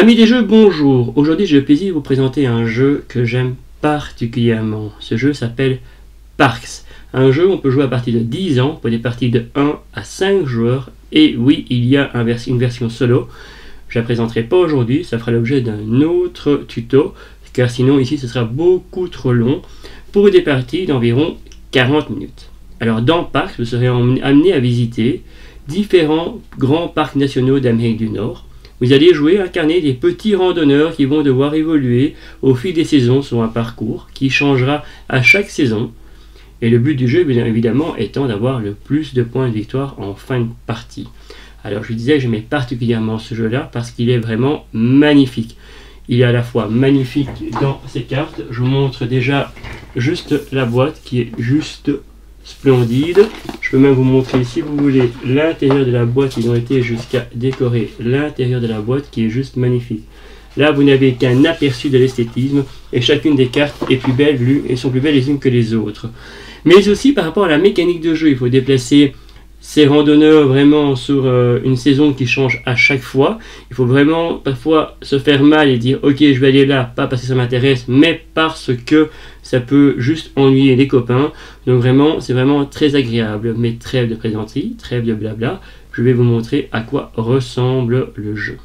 Amis des jeux, bonjour. Aujourd'hui, j'ai le plaisir de vous présenter un jeu que j'aime particulièrement. Ce jeu s'appelle Parks. Un jeu où on peut jouer à partir de 10 ans pour des parties de 1 à 5 joueurs. Et oui, il y a une version solo. Je ne la présenterai pas aujourd'hui, ça fera l'objet d'un autre tuto, car sinon ici ce sera beaucoup trop long pour des parties d'environ 40 minutes. Alors dans Parks, vous serez amené à visiter différents grands parcs nationaux d'Amérique du Nord. Vous allez jouer, incarner des petits randonneurs qui vont devoir évoluer au fil des saisons sur un parcours qui changera à chaque saison. Et le but du jeu, bien évidemment, étant d'avoir le plus de points de victoire en fin de partie. Alors je vous disais que j'aimais particulièrement ce jeu-là parce qu'il est vraiment magnifique. Il est à la fois magnifique dans ses cartes. Je vous montre déjà juste la boîte qui est juste splendide. Je peux même vous montrer, si vous voulez, l'intérieur de la boîte. Ils ont été jusqu'à décorer l'intérieur de la boîte qui est juste magnifique. Là, vous n'avez qu'un aperçu de l'esthétisme et chacune des cartes est plus belle, et sont plus belles les unes que les autres. Mais aussi par rapport à la mécanique de jeu, il faut déplacer ces randonneurs vraiment sur une saison qui change à chaque fois. Il faut vraiment parfois se faire mal et dire ok, je vais aller là, pas parce que ça m'intéresse, mais parce que ça peut juste ennuyer les copains. Donc vraiment, c'est vraiment très agréable. Mais trêve de plaisanterie, trêve de blabla, je vais vous montrer à quoi ressemble le jeu.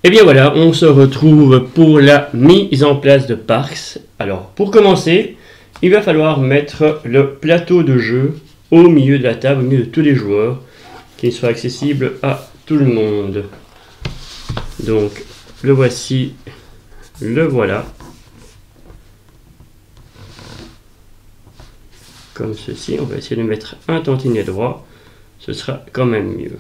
Et bien voilà, on se retrouve pour la mise en place de Parks. Alors pour commencer, il va falloir mettre le plateau de jeu au milieu de la table, au milieu de tous les joueurs, qu'il soit accessible à tout le monde. Donc le voici, le voilà. Comme ceci, on va essayer de mettre un tantinet droit, ce sera quand même mieux.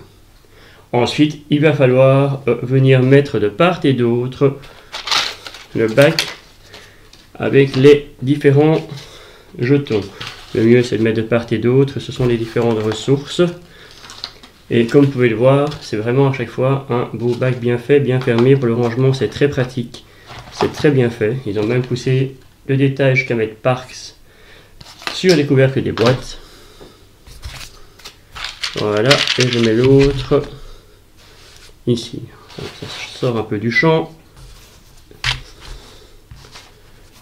Ensuite, il va falloir venir mettre de part et d'autre le bac avec les différents jetons. Le mieux, c'est de mettre de part et d'autre, ce sont les différentes ressources. Et comme vous pouvez le voir, c'est vraiment à chaque fois un beau bac bien fait, bien fermé. Pour le rangement, c'est très pratique, c'est très bien fait. Ils ont même poussé le détail jusqu'à mettre Parks sur les couvercles des boîtes. Voilà, et je mets l'autre ici. Ça sort un peu du champ.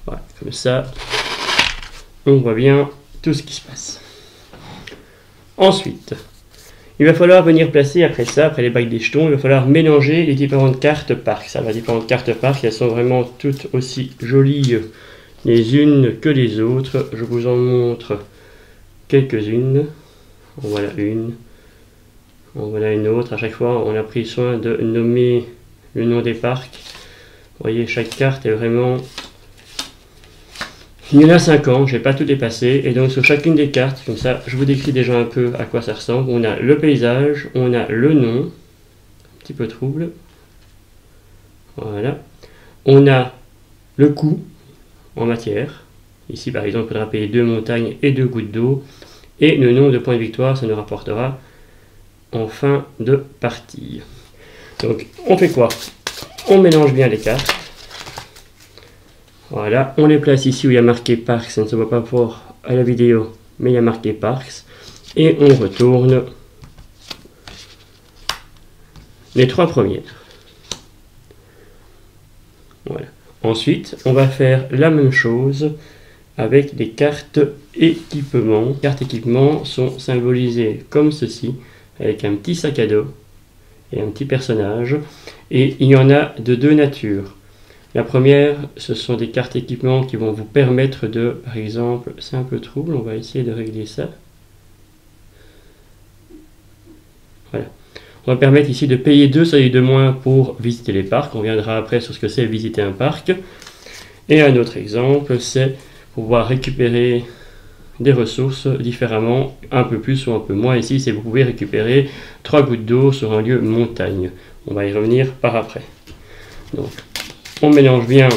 Voilà, comme ça, on voit bien tout ce qui se passe. Ensuite, il va falloir venir placer après ça, après les bacs des jetons, il va falloir mélanger les différentes cartes Parks. Alors, les différentes cartes Parks, elles sont vraiment toutes aussi jolies les unes que les autres. Je vous en montre quelques-unes. Voilà une. Voilà une autre. À chaque fois, on a pris soin de nommer le nom des parcs. Vous voyez, chaque carte est vraiment... Il y en a 50, je n'ai pas tout dépassé. Et donc, sur chacune des cartes, comme ça, je vous décris déjà un peu à quoi ça ressemble. On a le paysage, on a le nom, un petit peu trouble. Voilà. On a le coût en matière. Ici, par exemple, il faudra payer 2 montagnes et 2 gouttes d'eau. Et le nombre de points de victoire, ça nous rapportera en fin de partie. Donc on fait quoi? On mélange bien les cartes. Voilà, on les place ici où il y a marqué Parks. Ça ne se voit pas fort à la vidéo, mais il y a marqué Parks. Et on retourne les 3 premières. Voilà. Ensuite, on va faire la même chose avec les cartes équipement. Les cartes équipement sont symbolisées comme ceci, avec un petit sac à dos et un petit personnage. Et il y en a de 2 natures. La première, ce sont des cartes équipement qui vont vous permettre de, par exemple, c'est un peu trouble, on va essayer de régler ça. Voilà. On va permettre ici de payer 2 seuils de moins pour visiter les parcs. On viendra après sur ce que c'est visiter un parc. Et un autre exemple, c'est pouvoir récupérer des ressources différemment, un peu plus ou un peu moins. Ici, c'est vous pouvez récupérer 3 gouttes d'eau sur un lieu montagne. On va y revenir par après. Donc, on mélange bien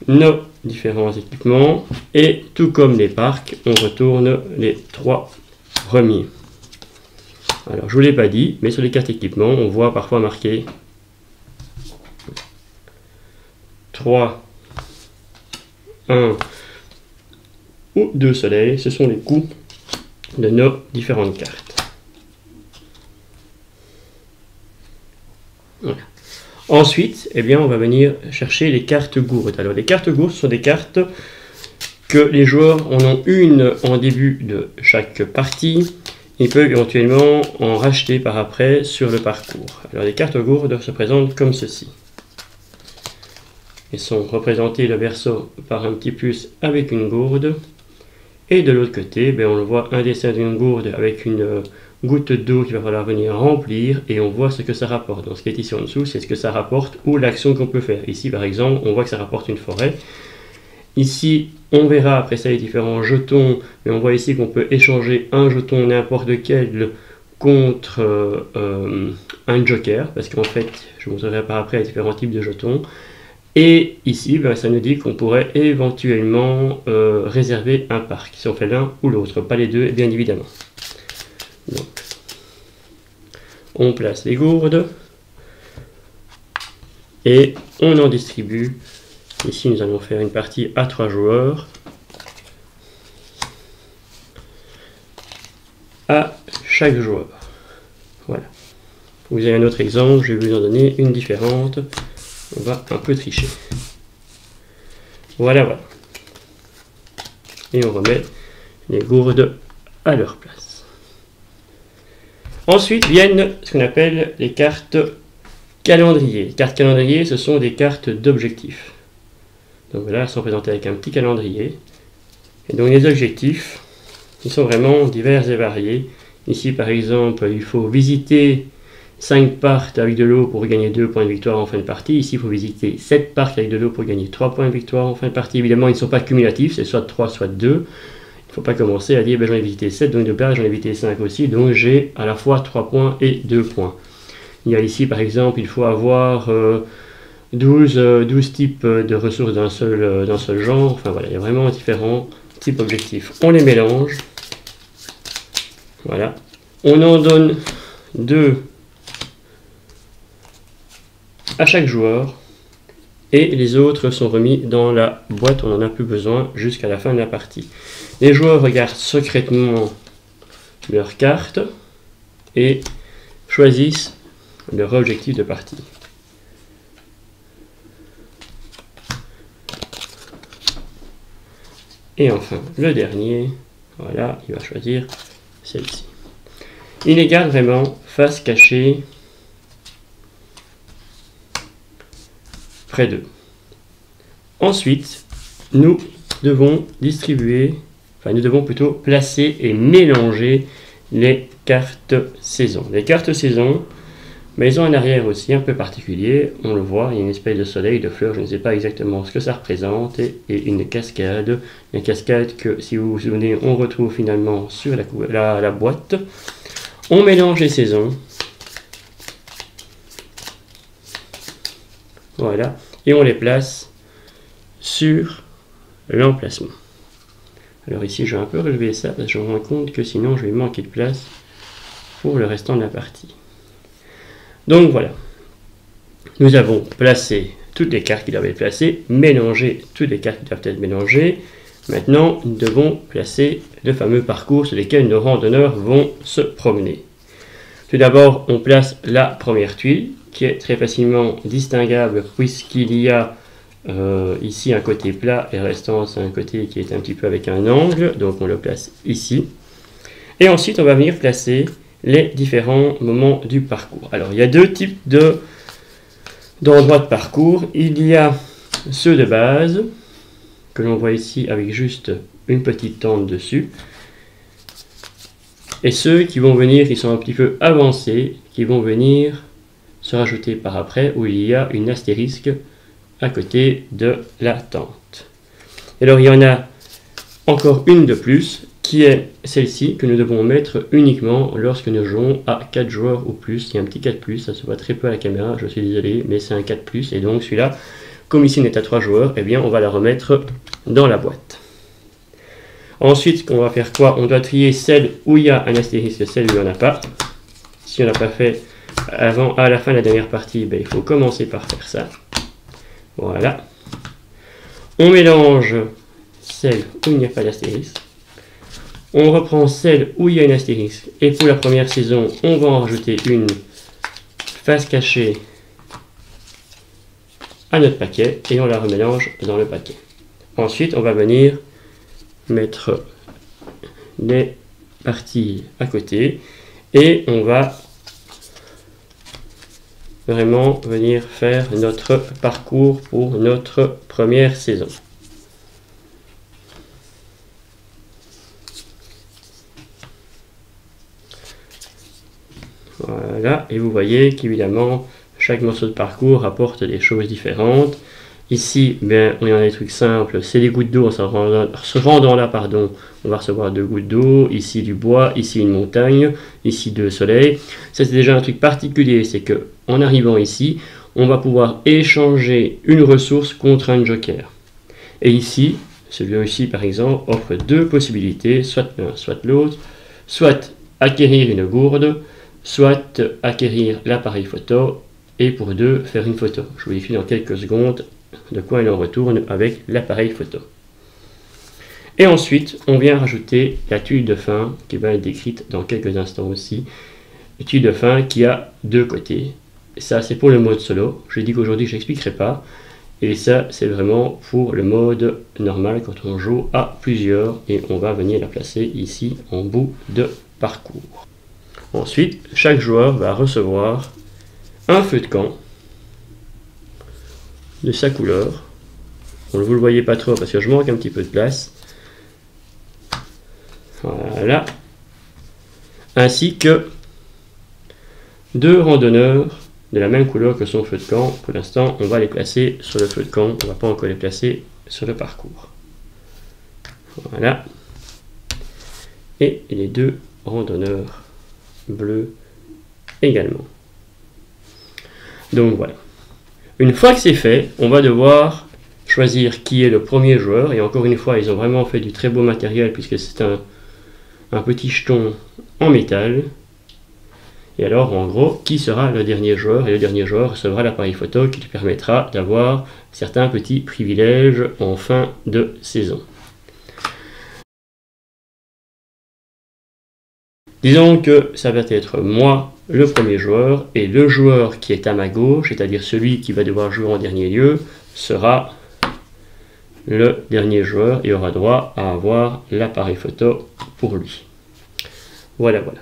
nos différents équipements et tout comme les parcs, on retourne les 3 premiers. Alors, je ne vous l'ai pas dit, mais sur les cartes équipements, on voit parfois marqué 3, 1 ou 2 soleils. Ce sont les coûts de nos différentes cartes. Ensuite, eh bien, on va venir chercher les cartes gourdes. Alors, les cartes gourdes sont des cartes que les joueurs en ont une en début de chaque partie. Ils peuvent éventuellement en racheter par après sur le parcours. Alors, les cartes gourdes se présentent comme ceci. Elles sont représentées le verso par un petit plus avec une gourde. Et de l'autre côté, ben, on le voit un dessin d'une gourde avec une goutte d'eau qu'il va falloir venir remplir et on voit ce que ça rapporte. Donc ce qui est ici en dessous, c'est ce que ça rapporte ou l'action qu'on peut faire. Ici par exemple, on voit que ça rapporte une forêt. Ici, on verra après ça les différents jetons, mais on voit ici qu'on peut échanger un jeton n'importe lequel contre un joker, parce qu'en fait, je vous montrerai par après les différents types de jetons. Et ici, ben, ça nous dit qu'on pourrait éventuellement réserver un parc, si on fait l'un ou l'autre, pas les deux, bien évidemment. Donc, on place les gourdes et on en distribue. Ici, nous allons faire une partie à 3 joueurs à chaque joueur. Voilà. Vous avez un autre exemple, je vais vous en donner une différente. On va un peu tricher. Voilà, voilà. Et on remet les gourdes à leur place. Ensuite viennent ce qu'on appelle les cartes calendrier. Les cartes calendrier, ce sont des cartes d'objectifs. Donc voilà, elles sont présentées avec un petit calendrier. Et donc les objectifs, ils sont vraiment divers et variés. Ici, par exemple, il faut visiter 5 parcs avec de l'eau pour gagner 2 points de victoire en fin de partie. Ici, il faut visiter 7 parcs avec de l'eau pour gagner 3 points de victoire en fin de partie. Évidemment, ils ne sont pas cumulatifs, c'est soit 3, soit 2. Il ne faut pas commencer à dire ben, j'en ai visité 7, donc de part j'en ai visité 5 aussi, donc j'ai à la fois 3 points et 2 points. Il y a ici, par exemple, il faut avoir 12 types de ressources d'un seul genre. Enfin voilà, il y a vraiment différents types d'objectifs. On les mélange. Voilà. On en donne 2 à chaque joueur et les autres sont remis dans la boîte, on n'en a plus besoin jusqu'à la fin de la partie. Les joueurs regardent secrètement leurs cartes et choisissent leur objectif de partie. Et enfin, le dernier, voilà, il va choisir celle-ci. Il les garde vraiment face cachée près d'eux. Ensuite, nous devons distribuer, enfin nous devons plutôt placer et mélanger les cartes saison. Les cartes saison, mais ils ont un arrière aussi un peu particulier, on le voit, il y a une espèce de soleil, de fleurs, je ne sais pas exactement ce que ça représente, et une cascade que, si vous vous souvenez, on retrouve finalement sur la boîte. On mélange les saisons. Voilà, et on les place sur l'emplacement. Alors ici, je vais un peu relever ça parce que je me rends compte que sinon je vais manquer de place pour le restant de la partie. Donc voilà, nous avons placé toutes les cartes qui doivent être placées, mélangé toutes les cartes qui doivent être mélangées. Maintenant, nous devons placer le fameux parcours sur lesquels nos randonneurs vont se promener. Tout d'abord, on place la première tuile, qui est très facilement distinguable puisqu'il y a ici un côté plat et restant c'est un côté qui est un petit peu avec un angle, donc on le place ici. Et ensuite on va venir placer les différents moments du parcours. Alors il y a 2 types d'endroits de parcours. Il y a ceux de base, que l'on voit ici avec juste une petite tente dessus. Et ceux qui vont venir, qui sont un petit peu avancés, qui vont venir se rajouter par après, où il y a une astérisque à côté de la tente. Alors il y en a encore une de plus, qui est celle-ci, que nous devons mettre uniquement lorsque nous jouons à 4 joueurs ou plus. Il y a un petit 4+, ça se voit très peu à la caméra, je suis désolé, mais c'est un 4+, et donc celui-là, comme ici on est à 3 joueurs, eh bien on va la remettre dans la boîte. Ensuite, on va faire quoi? On doit trier celle où il y a un astérisque, celle où il n'y en a pas. Si on n'a pas fait à la fin de la dernière partie, ben, il faut commencer par faire ça. Voilà. On mélange celle où il n'y a pas d'astérisque. On reprend celle où il y a une astérisque. Et pour la première saison, on va en rajouter une face cachée à notre paquet et on la remélange dans le paquet. Ensuite, on va venir mettre les parties à côté et on va vraiment venir faire notre parcours pour notre première saison. Voilà, et vous voyez qu'évidemment chaque morceau de parcours apporte des choses différentes. Ici, bien, on a des trucs simples, c'est des gouttes d'eau, en se rendant là, pardon, on va recevoir 2 gouttes d'eau, ici du bois, ici une montagne, ici 2 soleils. Ça, c'est déjà un truc particulier, c'est que en arrivant ici, on va pouvoir échanger une ressource contre un joker. Et ici, celui-ci, par exemple, offre 2 possibilités, soit l'un, soit l'autre, soit acquérir une gourde, soit acquérir l'appareil photo, et pour 2, faire une photo. Je vous décris dans quelques secondes de quoi il en retourne avec l'appareil photo. Et ensuite, on vient rajouter la tuile de fin qui va être décrite dans quelques instants aussi. Une tuile de fin qui a 2 côtés. Et ça, c'est pour le mode solo. Je dis qu'aujourd'hui, je n'expliquerai pas. Et ça, c'est vraiment pour le mode normal quand on joue à plusieurs. Et on va venir la placer ici en bout de parcours. Ensuite, chaque joueur va recevoir un feu de camp de sa couleur. Vous ne le voyez pas trop parce que je manque un petit peu de place. Voilà. Ainsi que 2 randonneurs de la même couleur que son feu de camp. Pour l'instant, on va les placer sur le feu de camp. On ne va pas encore les placer sur le parcours. Voilà. Et les 2 randonneurs bleus également. Donc voilà. Une fois que c'est fait, on va devoir choisir qui est le premier joueur. Et encore une fois, ils ont vraiment fait du très beau matériel puisque c'est un petit jeton en métal. Et alors, en gros, qui sera le dernier joueur? Et le dernier joueur recevra l'appareil photo qui lui permettra d'avoir certains petits privilèges en fin de saison. Disons que ça va être moi le premier joueur et le joueur qui est à ma gauche, c'est-à-dire celui qui va devoir jouer en dernier lieu, sera le dernier joueur et aura droit à avoir l'appareil photo pour lui. Voilà, voilà.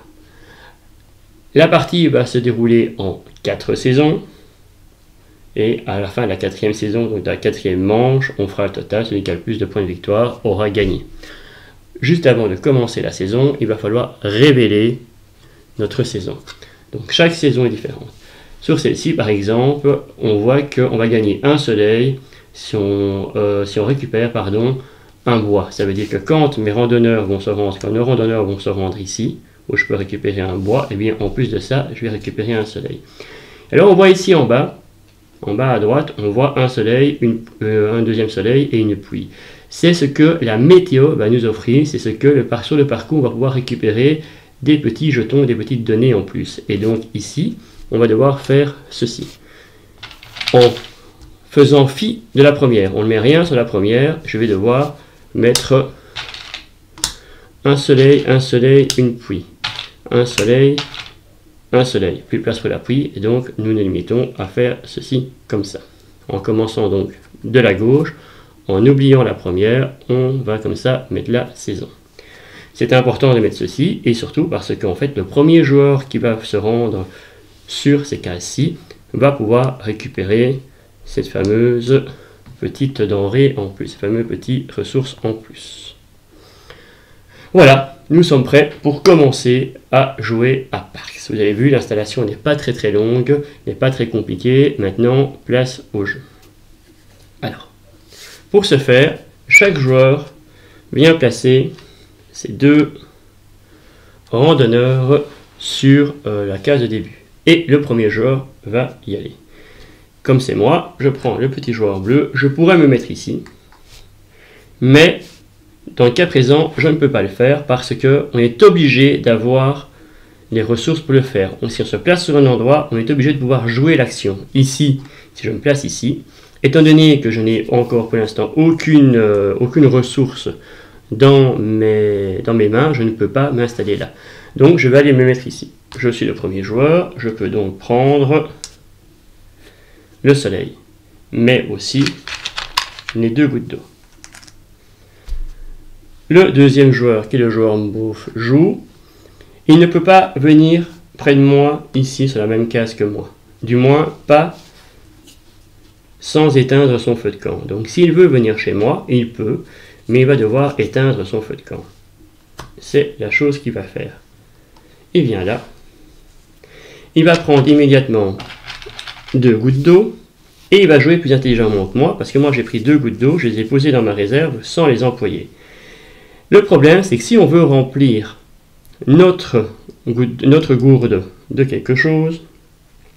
La partie va se dérouler en 4 saisons et à la fin de la 4e saison, donc de la 4e manche, on fera le total, celui qui a le plus de points de victoire aura gagné. Juste avant de commencer la saison, il va falloir révéler notre saison. Donc chaque saison est différente. Sur celle-ci, par exemple, on voit qu'on va gagner un soleil si on récupère un bois. Ça veut dire que quand mes randonneurs vont se rendre, quand nos randonneurs vont se rendre ici, où je peux récupérer un bois, et bien en plus de ça, je vais récupérer un soleil. Alors on voit ici en bas à droite, on voit un soleil, un deuxième soleil et une pluie. C'est ce que la météo va nous offrir, c'est ce que sur le parcours on va pouvoir récupérer des petits jetons, des petites données en plus. Et donc ici, on va devoir faire ceci. En faisant fi de la première, on ne met rien sur la première, je vais devoir mettre un soleil, une pluie. Un soleil, plus de place pour la pluie, et donc nous nous limitons à faire ceci comme ça. En commençant donc de la gauche, en oubliant la première, on va comme ça mettre la saison. C'est important de mettre ceci, et surtout parce qu'en fait, le premier joueur qui va se rendre sur ces cases-ci va pouvoir récupérer cette fameuse petite denrée en plus, ces fameuses petites ressources en plus. Voilà, nous sommes prêts pour commencer à jouer à Parks. Vous avez vu, l'installation n'est pas très longue, n'est pas très compliquée. Maintenant, place au jeu. Alors, pour ce faire, chaque joueur vient placer ces 2 randonneurs sur la case de début. Et le premier joueur va y aller. Comme c'est moi, je prends le petit joueur bleu, je pourrais me mettre ici. Mais dans le cas présent, je ne peux pas le faire parce qu'on est obligé d'avoir les ressources pour le faire. Si on se place sur un endroit, on est obligé de pouvoir jouer l'action. Ici, si je me place ici, étant donné que je n'ai encore pour l'instant aucune ressource dans mes mains, je ne peux pas m'installer là. Donc je vais aller me mettre ici. Je suis le premier joueur, je peux donc prendre le soleil. mais aussi les 2 gouttes d'eau. Le deuxième joueur, qui est le joueur mauve, joue. Il ne peut pas venir près de moi, ici, sur la même case que moi. Du moins, pas sans éteindre son feu de camp. Donc, s'il veut venir chez moi, il peut, mais il va devoir éteindre son feu de camp. C'est la chose qu'il va faire. Il vient là. Il va prendre immédiatement 2 gouttes d'eau. Et il va jouer plus intelligemment que moi, parce que moi j'ai pris 2 gouttes d'eau, je les ai posées dans ma réserve sans les employer. Le problème, c'est que si on veut remplir notre gourde de quelque chose,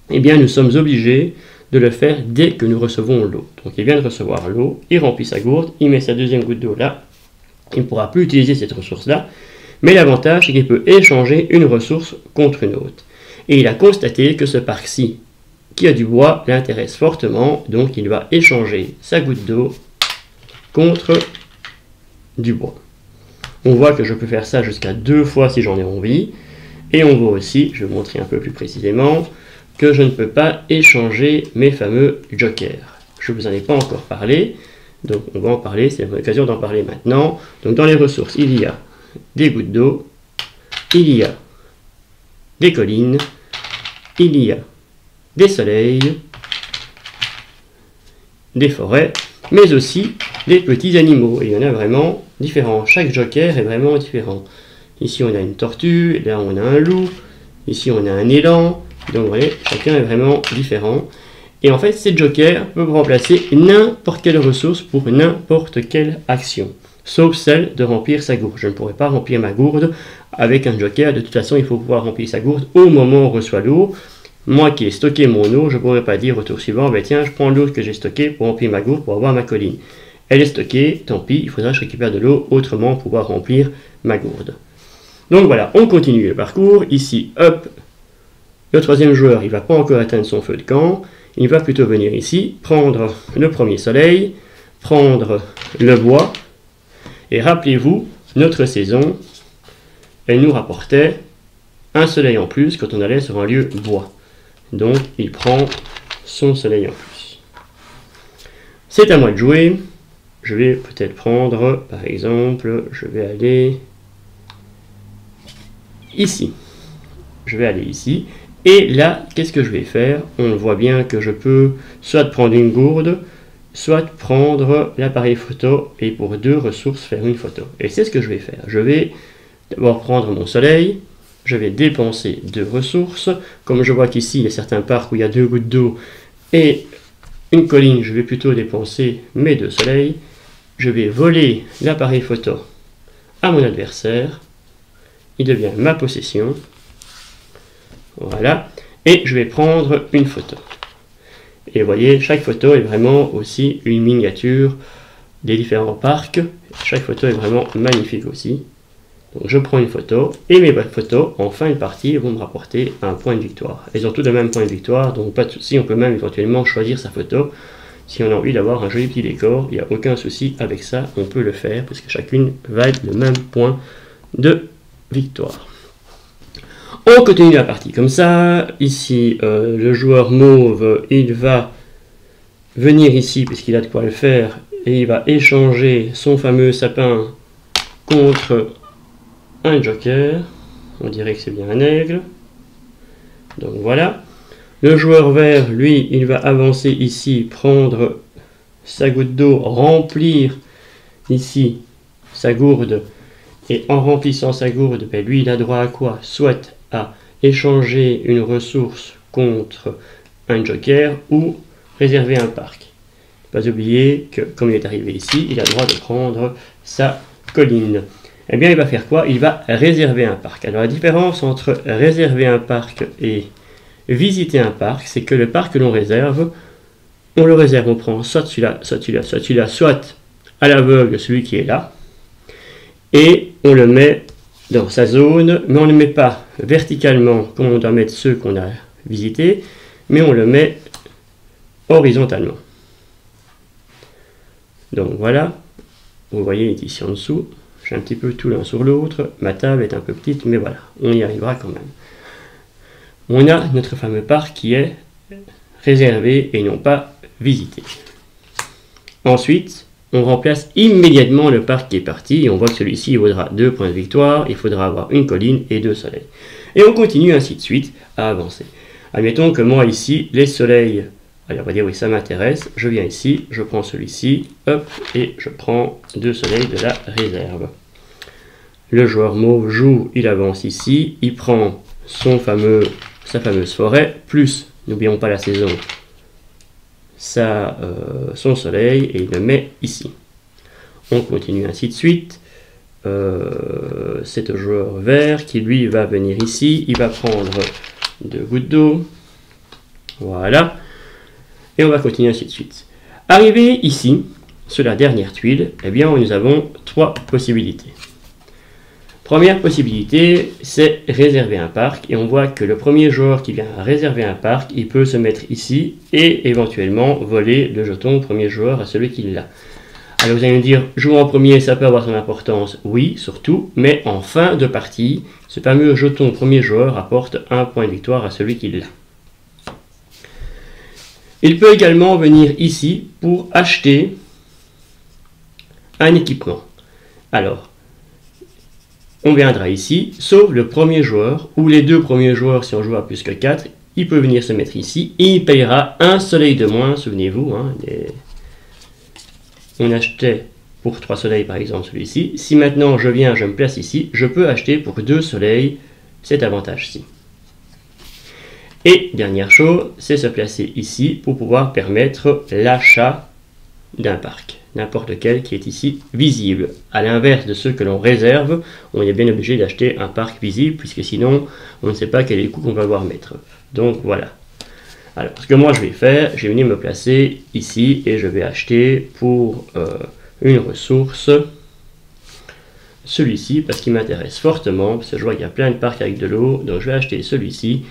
eh bien nous sommes obligés de le faire dès que nous recevons l'eau. Donc il vient de recevoir l'eau, il remplit sa gourde, il met sa deuxième goutte d'eau là, il ne pourra plus utiliser cette ressource-là, mais l'avantage c'est qu'il peut échanger une ressource contre une autre. Et il a constaté que ce parc-ci, qui a du bois, l'intéresse fortement, donc il va échanger sa goutte d'eau contre du bois. On voit que je peux faire ça jusqu'à 2 fois si j'en ai envie, et on voit aussi, je vais vous montrer un peu plus précisément, que je ne peux pas échanger mes fameux jokers. Je ne vous en ai pas encore parlé, donc on va en parler, c'est l'occasion d'en parler maintenant. Donc dans les ressources, il y a des gouttes d'eau, il y a des collines, il y a des soleils, des forêts, mais aussi des petits animaux. Et il y en a vraiment différents. Chaque joker est vraiment différent. Ici on a une tortue, là on a un loup, ici on a un élan. Donc vous voyez, chacun est vraiment différent. Et en fait, ces jokers peuvent remplacer n'importe quelle ressource pour n'importe quelle action, sauf celle de remplir sa gourde. Je ne pourrais pas remplir ma gourde avec un joker. De toute façon, il faut pouvoir remplir sa gourde au moment où on reçoit l'eau. Moi qui ai stocké mon eau, je ne pourrais pas dire au tour suivant, ben tiens, je prends l'eau que j'ai stockée pour remplir ma gourde pour avoir ma colline. Elle est stockée, tant pis, il faudra que je récupère de l'eau autrement pour pouvoir remplir ma gourde. Donc voilà, on continue le parcours. Ici, hop, le troisième joueur, il ne va pas encore atteindre son feu de camp. Il va plutôt venir ici, prendre le premier soleil, prendre le bois. Et rappelez-vous, notre saison, elle nous rapportait un soleil en plus quand on allait sur un lieu bois. Donc, il prend son soleil en plus. C'est à moi de jouer. Je vais peut-être prendre, par exemple, je vais aller ici. Je vais aller ici. Et là, qu'est-ce que je vais faire? On voit bien que je peux soit prendre une gourde, soit prendre l'appareil photo et pour 2 ressources faire une photo. Et c'est ce que je vais faire. Je vais d'abord prendre mon soleil. Je vais dépenser 2 ressources. Comme je vois qu'ici, il y a certains parcs où il y a 2 gouttes d'eau et une colline, je vais plutôt dépenser mes 2 soleils. Je vais voler l'appareil photo à mon adversaire. Il devient ma possession. Voilà. Et je vais prendre une photo. Et vous voyez, chaque photo est vraiment aussi une miniature des différents parcs. Chaque photo est vraiment magnifique aussi. Donc je prends une photo, et mes photos, en fin de partie, vont me rapporter un point de victoire. Elles ont tous le même point de victoire, donc pas de souci, on peut même éventuellement choisir sa photo. Si on a envie d'avoir un joli petit décor, il n'y a aucun souci avec ça, on peut le faire, parce que chacune va être le même point de victoire. On continue la partie comme ça. Ici, le joueur mauve, il va venir ici, puisqu'il a de quoi le faire, et il va échanger son fameux sapin contre un joker. On dirait que c'est bien un aigle. Donc voilà. Le joueur vert, lui, il va avancer ici, prendre sa goutte d'eau, remplir ici sa gourde. Et en remplissant sa gourde, ben lui, il a droit à quoi? Soit à échanger une ressource contre un joker ou réserver un parc. Pas oublier que, comme il est arrivé ici, il a le droit de prendre sa colline. Eh bien, il va faire quoi? Il va réserver un parc. Alors, la différence entre réserver un parc et visiter un parc, c'est que le parc que l'on réserve, on le réserve, on prend soit celui-là, soit celui-là, soit celui-là, soit à l'aveugle celui qui est là, et on le met dans sa zone, mais on ne le met pas verticalement comme on doit mettre ceux qu'on a visités, mais on le met horizontalement. Donc voilà, vous voyez, il est ici en dessous. J'ai un petit peu tout l'un sur l'autre. Ma table est un peu petite, mais voilà, on y arrivera quand même. On a notre fameux parc qui est réservé et non pas visité. Ensuite, on remplace immédiatement le parc qui est parti et on voit que celui-ci il vaudra 2 points de victoire, il faudra avoir une colline et 2 soleils. Et on continue ainsi de suite à avancer. Admettons que moi ici, les soleils, allez, on va dire oui ça m'intéresse, je viens ici, je prends celui-ci, hop, et je prends 2 soleils de la réserve. Le joueur mauve joue, il avance ici, il prend sa fameuse forêt, plus, n'oublions pas la saison, son soleil, et il le met ici. On continue ainsi de suite. C'est au joueur vert qui lui va venir ici, il va prendre 2 gouttes d'eau, voilà, et on va continuer ainsi de suite. Arrivé ici, sur la dernière tuile, eh bien nous avons 3 possibilités. Première possibilité, c'est réserver un parc, et on voit que le premier joueur qui vient réserver un parc, il peut se mettre ici, et éventuellement voler le jeton premier joueur à celui qui l'a. Alors vous allez me dire, jouer en premier, ça peut avoir son importance, oui, surtout, mais en fin de partie, ce fameux jeton premier joueur apporte 1 point de victoire à celui qui l'a. Il peut également venir ici pour acheter un équipement. Alors, on viendra ici, sauf le premier joueur, ou les 2 premiers joueurs si on joue à plus que 4, il peut venir se mettre ici, et il payera 1 soleil de moins, souvenez-vous, hein, on achetait pour 3 soleils par exemple celui-ci. Si maintenant je viens, je me place ici, je peux acheter pour 2 soleils cet avantage-ci. Et dernière chose, c'est se placer ici pour pouvoir permettre l'achat d'un parc, n'importe lequel qui est ici visible. À l'inverse de ceux que l'on réserve, on est bien obligé d'acheter un parc visible puisque sinon on ne sait pas quel est le coût qu'on va devoir mettre. Donc voilà. Alors, ce que moi je vais faire, je vais venir me placer ici et je vais acheter pour une ressource celui-ci parce qu'il m'intéresse fortement, parce que je vois qu'il y a plein de parcs avec de l'eau, donc je vais acheter celui-ci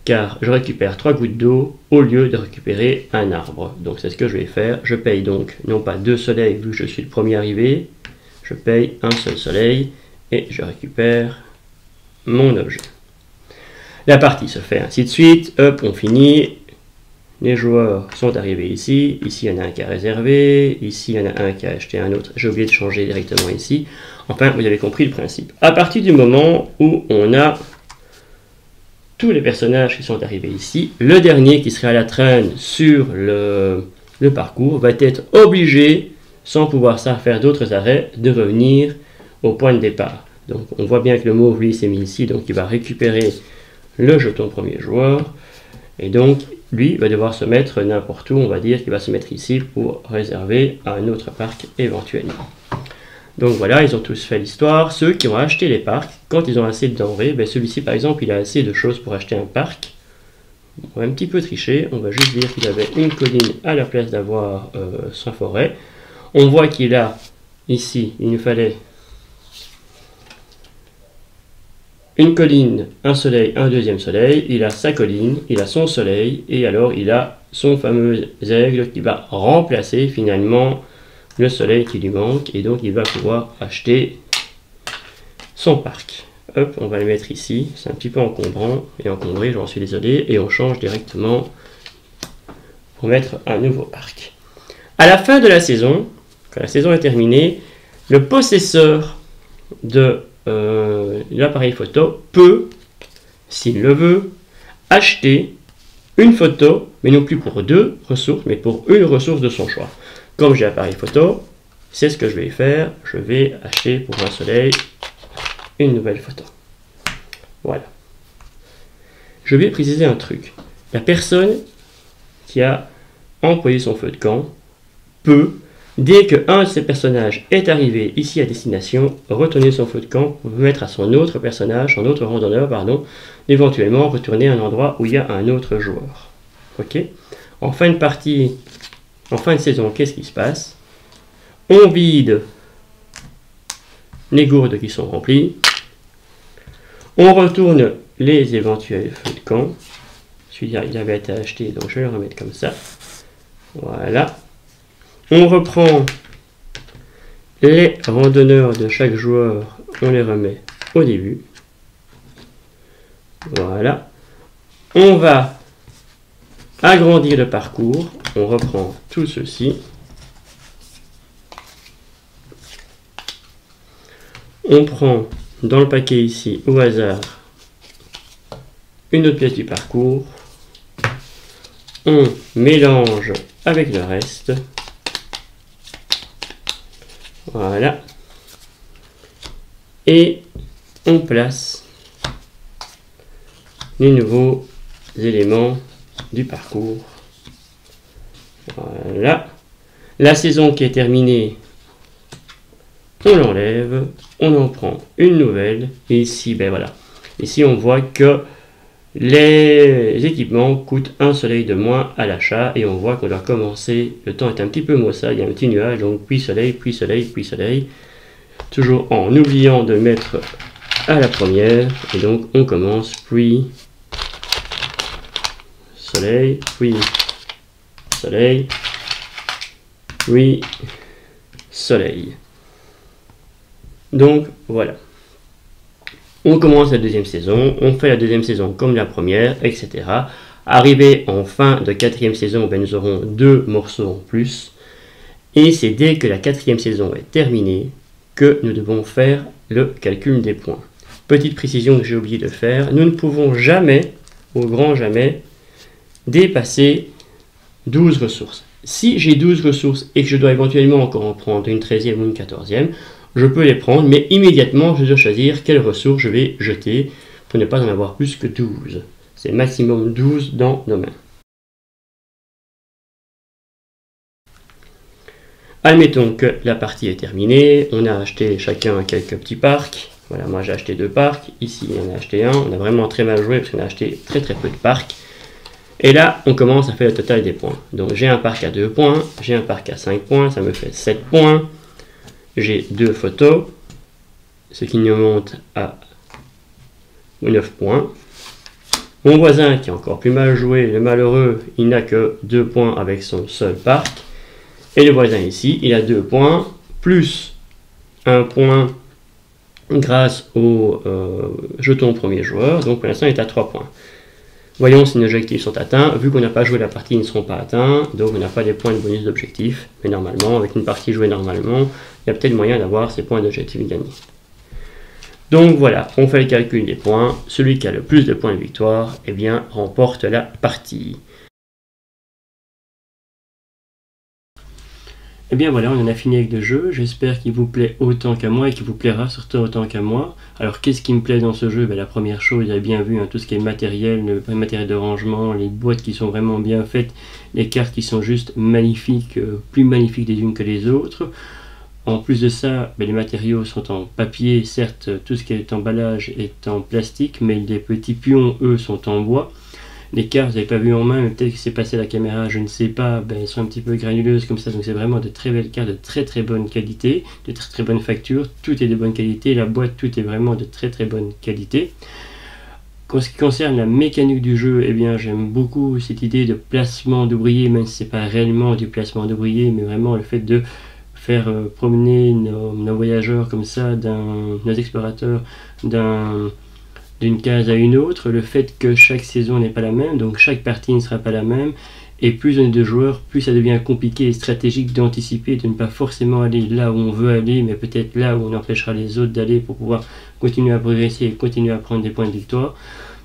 car je récupère 3 gouttes d'eau au lieu de récupérer un arbre. Donc c'est ce que je vais faire, je paye donc non pas 2 soleils vu que je suis le premier arrivé, je paye un seul soleil et je récupère mon objet. La partie se fait ainsi de suite, hop, on finit. Les joueurs sont arrivés ici, ici il y en a un qui a réservé, ici il y en a un qui a acheté un autre, j'ai oublié de changer directement ici. Enfin, vous avez compris le principe. À partir du moment où on a tous les personnages qui sont arrivés ici, le dernier qui serait à la traîne sur le parcours va être obligé, sans pouvoir faire d'autres arrêts, de revenir au point de départ. Donc on voit bien que le mauve lui s'est mis ici, donc il va récupérer le jeton premier joueur, et donc lui va devoir se mettre n'importe où, on va dire qu'il va se mettre ici pour réserver à un autre parc éventuellement. Donc voilà, ils ont tous fait l'histoire. Ceux qui ont acheté les parcs, quand ils ont assez de denrées, ben celui-ci par exemple, il a assez de choses pour acheter un parc. On va un petit peu tricher, on va juste dire qu'il avait une colline à la place d'avoir sa forêt. On voit qu'il a ici, il nous fallait une colline, un soleil, un deuxième soleil, il a sa colline, il a son soleil, et alors il a son fameux aigle qui va remplacer finalement le soleil qui lui manque, et donc il va pouvoir acheter son parc. Hop, on va le mettre ici, c'est un petit peu encombrant, et encombré, j'en suis désolé, et on change directement pour mettre un nouveau parc. À la fin de la saison, quand la saison est terminée, le possesseur de l'appareil photo peut, s'il le veut, acheter une photo, mais non plus pour 2 ressources, mais pour une ressource de son choix. Comme j'ai l'appareil photo, c'est ce que je vais faire, je vais acheter pour un soleil une nouvelle photo. Voilà. Je vais préciser un truc. La personne qui a employé son feu de camp peut, dès qu'un de ces personnages est arrivé ici à destination, retourner son feu de camp pour le mettre à son autre personnage, son autre randonneur, pardon, éventuellement retourner à un endroit où il y a un autre joueur. Ok ? En fin de partie, en fin de saison, qu'est-ce qui se passe? On vide les gourdes qui sont remplies, on retourne les éventuels feux de camp. Celui-là, il avait été acheté, donc je vais le remettre comme ça. Voilà. On reprend les randonneurs de chaque joueur, on les remet au début. Voilà. On va agrandir le parcours, on reprend tout ceci. on prend dans le paquet ici, au hasard, une autre pièce du parcours. On mélange avec le reste. Voilà. Et on place les nouveaux éléments du parcours. Voilà. La saison qui est terminée, on l'enlève, on en prend une nouvelle. Et ici, ben voilà. Ici, on voit que les équipements coûtent un soleil de moins à l'achat et on voit qu'on doit commencer. Le temps est un petit peu maussade, il y a un petit nuage, donc puis soleil, puis soleil, puis soleil. Toujours en oubliant de mettre à la première. Et donc, on commence, puis soleil, puis soleil, puis soleil. Donc voilà. On commence la deuxième saison, on fait la deuxième saison comme la première, etc. Arrivé en fin de quatrième saison, ben nous aurons 2 morceaux en plus. Et c'est dès que la quatrième saison est terminée que nous devons faire le calcul des points. Petite précision que j'ai oublié de faire, nous ne pouvons jamais, au grand jamais, dépasser 12 ressources. Si j'ai 12 ressources et que je dois éventuellement encore en prendre une 13e ou une 14e, je peux les prendre, mais immédiatement je dois choisir quelles ressources je vais jeter pour ne pas en avoir plus que 12. C'est maximum 12 dans nos mains. Admettons que la partie est terminée, on a acheté chacun quelques petits parcs. Voilà, moi j'ai acheté 2 parcs, ici on a acheté un, on a vraiment très mal joué parce qu'on a acheté très peu de parcs. Et là, on commence à faire le total des points. Donc j'ai un parc à 2 points, j'ai un parc à 5 points, ça me fait 7 points. J'ai 2 photos, ce qui nous monte à 9 points. Mon voisin qui est encore plus mal joué, le malheureux, il n'a que 2 points avec son seul parc. Et le voisin ici, il a 2 points, plus 1 point grâce au jeton premier joueur. Donc pour l'instant, il est à 3 points. Voyons si nos objectifs sont atteints. Vu qu'on n'a pas joué la partie, ils ne seront pas atteints. Donc on n'a pas des points de bonus d'objectif. Mais normalement, avec une partie jouée normalement, il y a peut-être moyen d'avoir ces points d'objectif gagnés. Donc voilà, on fait le calcul des points. Celui qui a le plus de points de victoire, eh bien, remporte la partie. Et bien voilà, on en a fini avec le jeu. J'espère qu'il vous plaît autant qu'à moi et qu'il vous plaira surtout autant qu'à moi. Alors qu'est-ce qui me plaît dans ce jeu? La première chose, vous avez bien vu, tout ce qui est matériel, le matériel de rangement, les boîtes qui sont vraiment bien faites, les cartes qui sont juste magnifiques, plus magnifiques les unes que les autres. En plus de ça, les matériaux sont en papier, certes tout ce qui est emballage est en plastique, mais les petits pions, eux, sont en bois. Les cartes, vous n'avez pas vu en main, mais peut-être que c'est passé à la caméra, je ne sais pas, elles sont un petit peu granuleuses comme ça, donc c'est vraiment de très belles cartes, de très bonne qualité, de très bonne facture, tout est de bonne qualité, la boîte, tout est vraiment de très bonne qualité. En ce qui concerne la mécanique du jeu, eh bien j'aime beaucoup cette idée de placement d'ouvriers, même si ce n'est pas réellement du placement d'ouvriers, mais vraiment le fait de faire promener nos voyageurs comme ça, nos explorateurs d'une case à une autre, le fait que chaque saison n'est pas la même, donc chaque partie ne sera pas la même, et plus on est de joueurs, plus ça devient compliqué et stratégique d'anticiper, de ne pas forcément aller là où on veut aller, mais peut-être là où on empêchera les autres d'aller pour pouvoir continuer à progresser et continuer à prendre des points de victoire.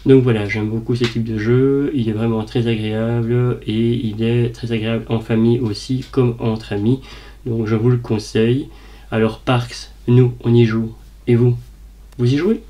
Donc voilà, j'aime beaucoup ce type de jeu, il est vraiment très agréable, et il est très agréable en famille aussi, comme entre amis, donc je vous le conseille. Alors Parks, nous, on y joue, et vous y jouez ?